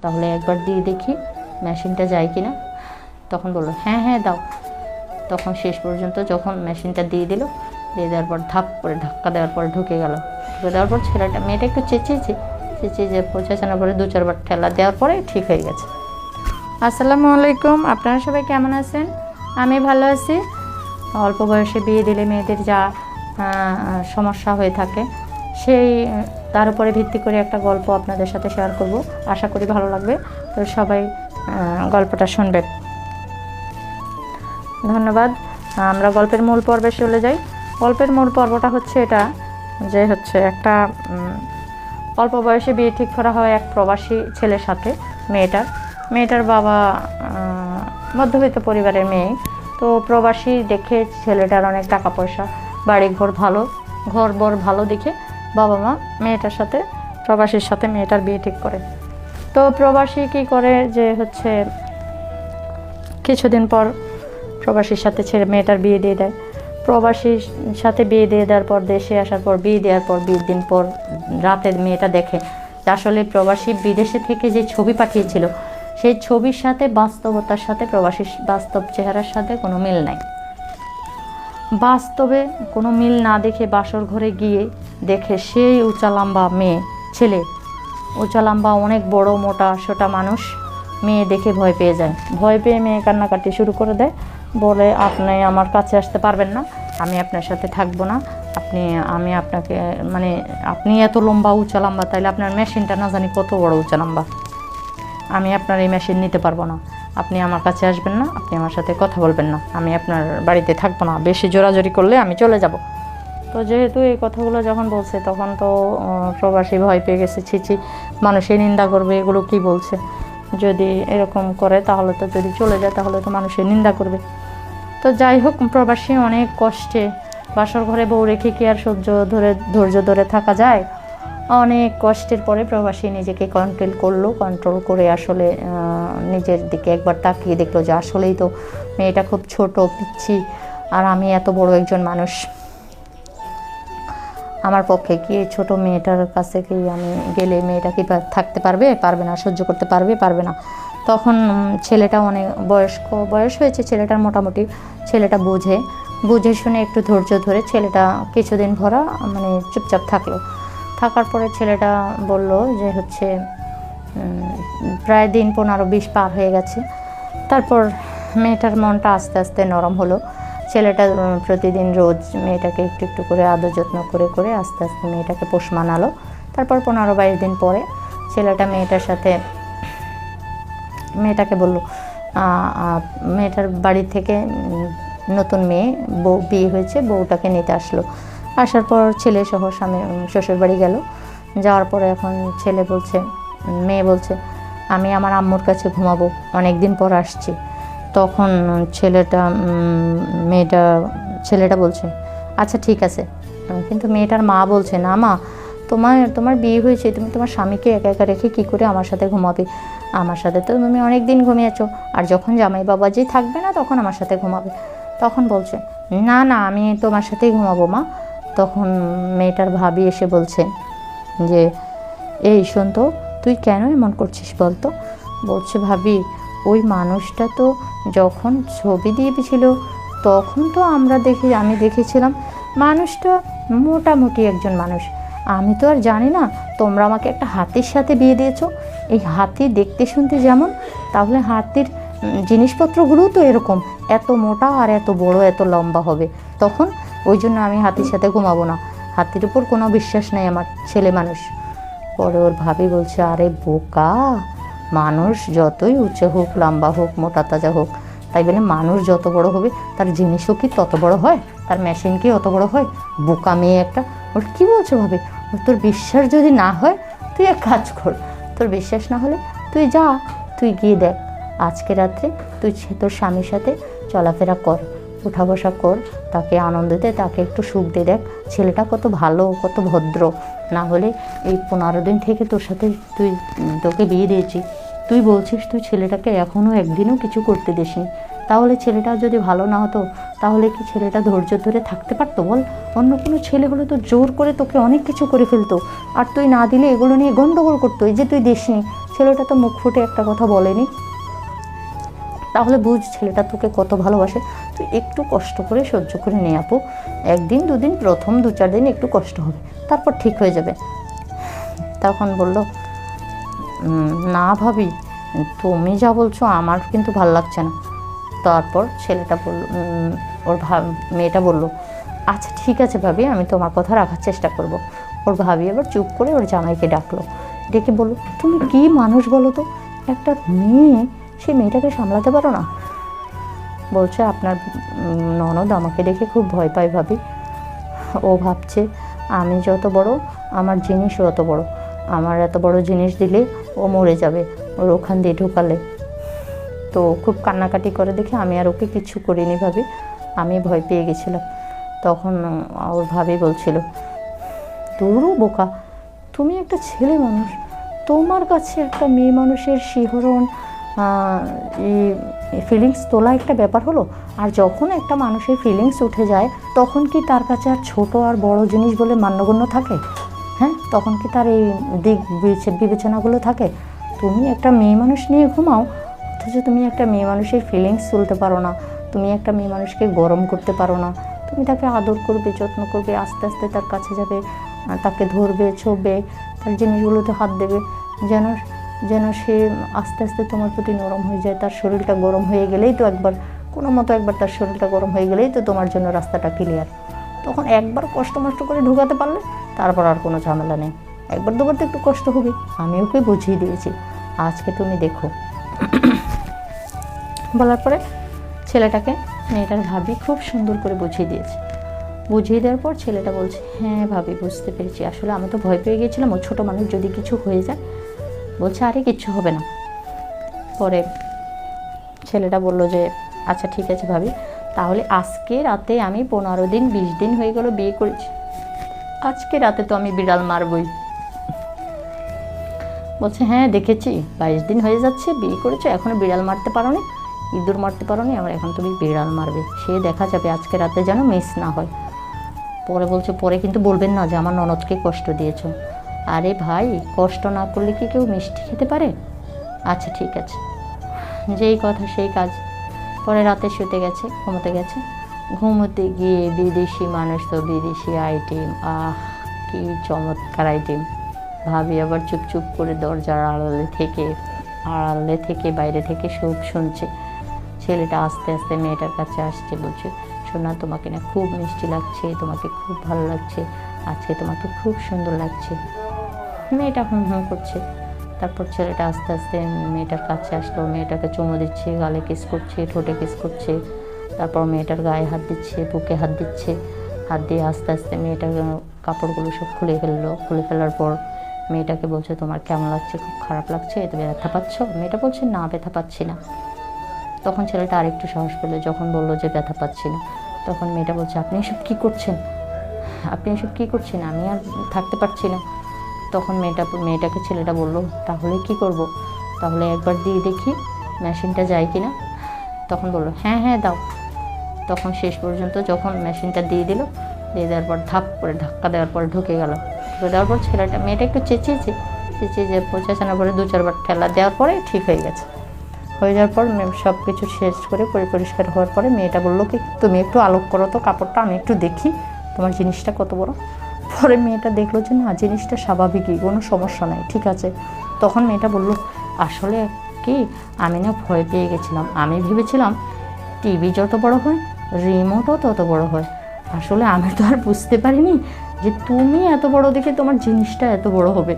তাহলে একবার দিয়ে দেখি মেশিনটা যায় কি না। তখন বললো হ্যাঁ হ্যাঁ দাও। তখন শেষ পর্যন্ত যখন মেশিনটা দিয়ে দিল, দিয়ে দেওয়ার পর ধাপ করে ধাক্কা দেওয়ার পর ঢুকে গেল। ঢুকে দেওয়ার পর মেয়েটা একটু চেঁচিয়েছে, যে চেঁচানোর পরে 2-4 বার ঠেলা দেওয়ার পরে ঠিক হয়ে গেছে। আসসালামু আলাইকুম, আপনারা সবাই কেমন আছেন? আমি ভালো আছি। অল্প বয়সে বিয়ে দিলে মেয়েদের যা সমস্যা হয়ে থাকে, তার উপরে ভিত্তি করে একটা গল্প আপনাদের সাথে শেয়ার করব। আশা করি ভালো লাগবে। তো সবাই গল্পটা শুনবেন। ধন্যবাদ। আমরা গল্পের মূল পর্বে চলে যাই। গল্পের মূল পর্বটা হচ্ছে এটা, যে একটা অল্প বয়সে বিয়ে ঠিক করা হয় এক প্রবাসী ছেলের সাথে। মেয়েটার বাবা মধ্যবিত্ত পরিবারের মেয়ে। তো প্রবাসী দেখে ছেলেটার অনেক টাকা পয়সা, বাড়ি ঘর ভালো দেখে বাবা মা প্রবাসীর সাথে মেয়েটার বিয়ে ঠিক করে। তো প্রবাসী কী করে, যে কিছুদিন পর প্রবাসীর সাথে মেয়েটার বিয়ে দিয়ে দেয়। প্রবাসীর সাথে বিয়ে দিয়ে দেওয়ার পর দেশে আসার পর বিয়ে দেওয়ার পর 20 দিন পর রাতে মেয়েটা দেখে যে আসলে প্রবাসী বিদেশে থেকে যে ছবি পাঠিয়েছিল, সেই ছবির সাথে বাস্তবতার সাথে প্রবাসীর বাস্তব চেহারার সাথে কোনো মিল নাই। বাস্তবে কোনো মিল না দেখে বাসর ঘরে গিয়ে দেখে সেই উঁচা লম্বা ছেলে, উঁচা লম্বা অনেক বড় মোটা সোটা মানুষ। মেয়ে দেখে ভয় পেয়ে যায়। ভয় পেয়ে মেয়ে কান্নাকাটি শুরু করে দেয়। বলে আপনি আমার কাছে আসতে পারবেন না, আমি আপনার সাথে থাকবো না। আমি আপনাকে আপনি এত লম্বা উঁচা লম্বা, তাইলে আপনার মেশিনটা না জানি কত বড় উঁচা লম্বা। আমি আপনার এই মেশিন নিতে পারবো না। আপনি আমার কাছে আসবেন না, আপনি আমার সাথে কথা বলবেন না, আমি আপনার বাড়িতে থাকবো না। বেশি জোরাজোরি করলে আমি চলে যাব। তো যেহেতু এই কথাগুলো যখন বলছে, তখন তো প্রবাসী ভয় পেয়ে গেছে। ছিছি, মানুষের নিন্দা করবে, এগুলো কি বলছে। যদি এরকম করে তাহলে তো, যদি চলে যায় তাহলে তো মানুষের নিন্দা করবে। তো যাই হোক, প্রবাসী অনেক কষ্টে বাসর ঘরে বউ রেখে কি আর ধৈর্য ধরে থাকা যায়। অনেক কষ্টের পরে প্রবাসী নিজেকে কন্ট্রোল করে আসলে নিজের দিকে একবার তাকিয়ে দেখলো যে আসলেই তো মেয়েটা খুব ছোট পিচ্ছি, আর আমি এত বড় একজন মানুষ। আমার পক্ষে কি ছোট মেয়েটার কাছে কি আমি গেলে মেয়েটা কি থাকতে পারবে না, সহ্য করতে পারবে না। তখন ছেলেটা অনেক বয়স হয়েছে ছেলেটার, মোটামুটি ছেলেটা বুঝে শুনে একটু ধৈর্য ধরে ছেলেটা কিছুদিন ভরা চুপচাপ থাকার পরে ছেলেটা বলল যে প্রায় দিন 15-20 পার হয়ে গেছে। তারপর মেয়েটার মনটা আস্তে আস্তে নরম হলো। ছেলেটা প্রতিদিন রোজ মেয়েটাকে একটু একটু করে আদর যত্ন করে আস্তে আস্তে মেয়েটাকে পোষ মানালো। তারপর 15-22 দিন পরে ছেলেটা মেয়েটাকে বলল, মেয়েটার বাড়ি থেকে নতুন বিয়ে হয়েছে, বউটাকে নিতে আসলো। আসার পর ছেলে সহ শ্বশুর বাড়ি গেল। যাওয়ার পরে এখন মেয়ে বলছে আমি আমার আম্মুর কাছে ঘুমাবো, অনেক দিন পর আসছি। তখন ছেলেটা বলছে আচ্ছা ঠিক আছে। কিন্তু মেয়েটার মা বলছে না মা, তোমার বিয়ে হয়েছে, তুমি তোমার স্বামীকে একা একা রেখে কী করে আমার সাথে ঘুমাবে? আমার সাথে তো তুমি অনেক দিন ঘুমিয়েছো, আর যখন জামাই বাবাজি থাকবে না তখন আমার সাথে ঘুমাবে। তখন বলছে না আমি তোমার সাথেই ঘুমাবো মা। তখন মেয়েটার ভাবি এসে বলছে যে এই শোন তো, তুই কেন এমন করছিস বলতো? বলছে ভাবি, ওই মানুষটা তো যখন ছবি দিয়েছিল তখন তো আমি দেখেছিলাম মানুষটা মোটামুটি একজন মানুষ। আমি তো আর জানি না তোমরা আমাকে একটা হাতির সাথে বিয়ে দিয়েছো। এই হাতি দেখতে শুনতে যেমন, তাহলে হাতির জিনিসপত্রগুলোও তো এরকম, এত মোটা আর এত বড় এত লম্বা হবে। তখন ওই জন্য আমি হাতির সাথে ঘুমাবো না, হাতির উপর কোনো বিশ্বাস নেই আমার, ছেলে মানুষ। পরে ওর ভাবি বলছে আরে বোকা, মানুষ যতই উঁচু হোক, লম্বা হোক, মোটা তাজা হোক, তাই বলে মানুষ যত বড় হবে তার জিনিসও কি তত বড় হয়, তার মেশিন কি অত বড় হয়? বোকা মেয়ে একটা। ওর কী বলছো ভাবে? তোর বিশ্বাস যদি না হয় তুই এক কাজ কর, তোর বিশ্বাস না হলে তুই গিয়ে দেখ, আজকে রাত্রে তুই তোর স্বামীর সাথে চলাফেরা কর, উঠা বসা কর, তাকে আনন্দ দে, তাকে একটু সুখ দে। দেখ ছেলেটা কত ভালো, কত ভদ্র। না হলে এই 15 দিন থেকে তোকে বিয়ে দিয়েছি, তুই বলছিস তুই ছেলেটাকে এখনও একদিনও কিছু করতে দিসনি। তাহলে ছেলেটা যদি ভালো না হতো তাহলে কি ছেলেটা ধৈর্য ধরে থাকতে পারতো বল? অন্য কোনো ছেলে হলে তো জোর করে তোকে অনেক কিছু করে ফেলতো, আর তুই না দিলে এগুলো নিয়ে গন্ডগোল করতো। এই যে তুই দিসনি, ছেলেটা তো মুখ ফুটে একটা কথা বলেনি, তাহলে বুঝ ছেলেটা তোকে কত ভালোবাসে। তুই একটু কষ্ট করে সহ্য করে নে আপু, একদিন দুদিন, প্রথম 2-4 দিন একটু কষ্ট হবে, তারপর ঠিক হয়ে যাবে। তখন বলল, না ভাবি, তুমি যা বলছো আমার কিন্তু ভালো লাগছে না। তারপর ছেলেটা বলল, মেয়েটা বলল, আচ্ছা ঠিক আছে ভাবি, আমি তোমার কথা রাখার চেষ্টা করব। ওর ভাবি এবার চুপ করে ওর জামাইকে ডাকলো, ডেকে বলল, তুমি কি মানুষ বলো তো, একটা মেয়ে, সেই মেয়েটাকে সামলাতে পারো না? বলছে, আপনার ননদ আমাকে দেখে খুব ভয় পায় ভাবি, ও ভাবছে আমি যত বড় আমার জিনিসও অত বড়, আমার এত বড় জিনিস দিলে ও মরে যাবে ওর ওখান দিয়ে ঢুকালে। তো খুব কান্নাকাটি করে দেখে আমি আর ওকে কিছু করিনি ভাবি, আমি ভয় পেয়ে গেছিলাম। তখন ওর ভাবি বলছিল, দূর বোকা, তুমি একটা ছেলে মানুষ, তোমার কাছে একটা মেয়ে মানুষের শিহরণ, ফিলিংস তোলা একটা ব্যাপার হলো। আর যখন একটা মানুষের ফিলিংস উঠে যায় তখন কি তার কাছে আর ছোট আর বড় জিনিস বলে মান্যগণ্য থাকে? হ্যাঁ, তখন কি তার এই দিক বিবেচনাগুলো থাকে? তুমি একটা মেয়ে মানুষ নিয়ে ঘুমাও, অথচ তুমি একটা মেয়ে মানুষের ফিলিংস তুলতে পারো না, তুমি একটা মেয়ে মানুষকে গরম করতে পারো না। তুমি তাকে আদর করবে, যত্ন করবে, আস্তে আস্তে তার কাছে যাবে, তাকে ধরবে, ছোঁবে, তার জিনিসগুলোতে হাত দেবে, যেন সে আস্তে আস্তে তোমার প্রতি নরম হয়ে যায়। তার শরীরটা গরম হয়ে গেলেই তো কোনো মতো একবার তার শরীরটা গরম হয়ে গেলেই তো তোমার জন্য রাস্তাটা ক্লিয়ার। তখন একবার কষ্ট মষ্ট করে ঢুকাতে পারলে তারপর আর কোনো ঝামেলা নেই। একবার দুবার তো একটু কষ্ট হবে, আমি ওকে বুঝিয়ে দিয়েছি, আজকে তুমি দেখো। বলার পরে ছেলেটাকে মেয়েটার ভাবি খুব সুন্দর করে বুঝিয়ে দিয়েছে। বুঝিয়ে দেওয়ার পর ছেলেটা বলছে, হ্যাঁ ভাবি, বুঝতে পেরেছি, আসলে আমি তো ভয় পেয়ে গিয়েছিলাম ও ছোটো মানুষ, যদি কিছু হয়ে যায়। বলছে, আরে কিচ্ছু হবে না। পরে ছেলেটা বলল যে, আচ্ছা ঠিক আছে ভাবি, তাহলে আজকে রাতে, আমি 15 দিন 20 দিন হয়ে গেল বিয়ে করেছি, আজকে রাতে তো আমি বিড়াল মারবই। বলছে, হ্যাঁ দেখেছি, 22 দিন হয়ে যাচ্ছে বিয়ে করেছো, এখনো বিড়াল মারতে পারো নি, ইঁদুর মারতে পারো নি, আমার এখন তুমি বিড়াল মারবে, সে দেখা যাবে, আজকে রাতে যেন মিস না হয়। পরে বলছে, পরে কিন্তু বলবেন না যে আমার ননদকে কষ্ট দিয়েছো। আরে ভাই, কষ্ট না করলে কি কেউ মিষ্টি খেতে পারে? আচ্ছা ঠিক আছে, যেই কথা সেই কাজ। পরে রাতে শুতে গেছে, ঘুমোতে গেছে। ঘুমোতে গিয়ে বিদেশি মানুষ তো বিদেশি আইটেম, কি চমৎকার আইটেম। ভাবি আবার চুপ করে দরজার আড়ালে থেকে বাইরে থেকে সব শুনছে। ছেলেটা আস্তে আস্তে মেয়েটার কাছে আসছে, বলছে, সোনা তোমাকে না খুব মিষ্টি লাগছে, তোমাকে খুব ভালো লাগছে, আজকে তোমাকে খুব সুন্দর লাগছে। মেয়েটা হুম হুম করছে। তারপর ছেলেটা আস্তে আস্তে মেয়েটার কাছে আসলো, মেয়েটাকে চুমু দিচ্ছে, গালে কিস করছে, ঠোঁটে কিস করছে। তারপর মেয়েটার গায়ে হাত দিচ্ছে, বুকে হাত দিচ্ছে। হাত দিয়ে আস্তে আস্তে মেয়েটার কাপড়গুলো সব খুলে ফেললো। খুলে ফেলার পর মেয়েটাকে বলছে, তোমার কেমন লাগছে? খুব খারাপ লাগছে? তুমি ব্যথা পাচ্ছ? মেয়েটা বলছে, না ব্যথা পাচ্ছি না। তখন ছেলেটা আরেকটু সাহস পেল, যখন বললো যে ব্যথা পাচ্ছি না। তখন মেয়েটা বলছে, আপনি এসব কী করছেন? আমি আর থাকতে পারছি না। তখন মেয়েটাকে ছেলেটা বলল, তাহলে কি করব? তাহলে একবার দিয়ে দেখি মেশিনটা যায় কি না। তখন বললো, হ্যাঁ দাও। তখন শেষ পর্যন্ত যখন মেশিনটা দিয়ে দেওয়ার পর ধাপ করে ধাক্কা দেওয়ার পর ঢুকে দেওয়ার পর মেয়েটা একটু চেঁচিয়েছে, চেঁচানোর পরে 2-4 বার ঠেলা দেওয়ার পরে ঠিক হয়ে গেছে। হয়ে যাওয়ার পর সব কিছু শেষ করে পরিষ্কার হওয়ার পরে মেয়েটা বললো, কি তুমি একটু আলোক করো তো কাপড়টা, আমি একটু দেখি তোমার জিনিসটা কত বড়। পরে মেয়েটা দেখলো যে না, জিনিসটা স্বাভাবিকই, কোনো সমস্যা নাই, ঠিক আছে। তখন মেয়েটা বলল, আসলে কি, আমি না ভয় পেয়ে গেছিলাম, আমি ভেবেছিলাম টিভি যত বড় হয় রিমোটও তত বড় হয়। আসলে আমি তো আর বুঝতে পারিনি যে তুমি এত বড় দেখে তোমার জিনিসটা এত বড় হবে।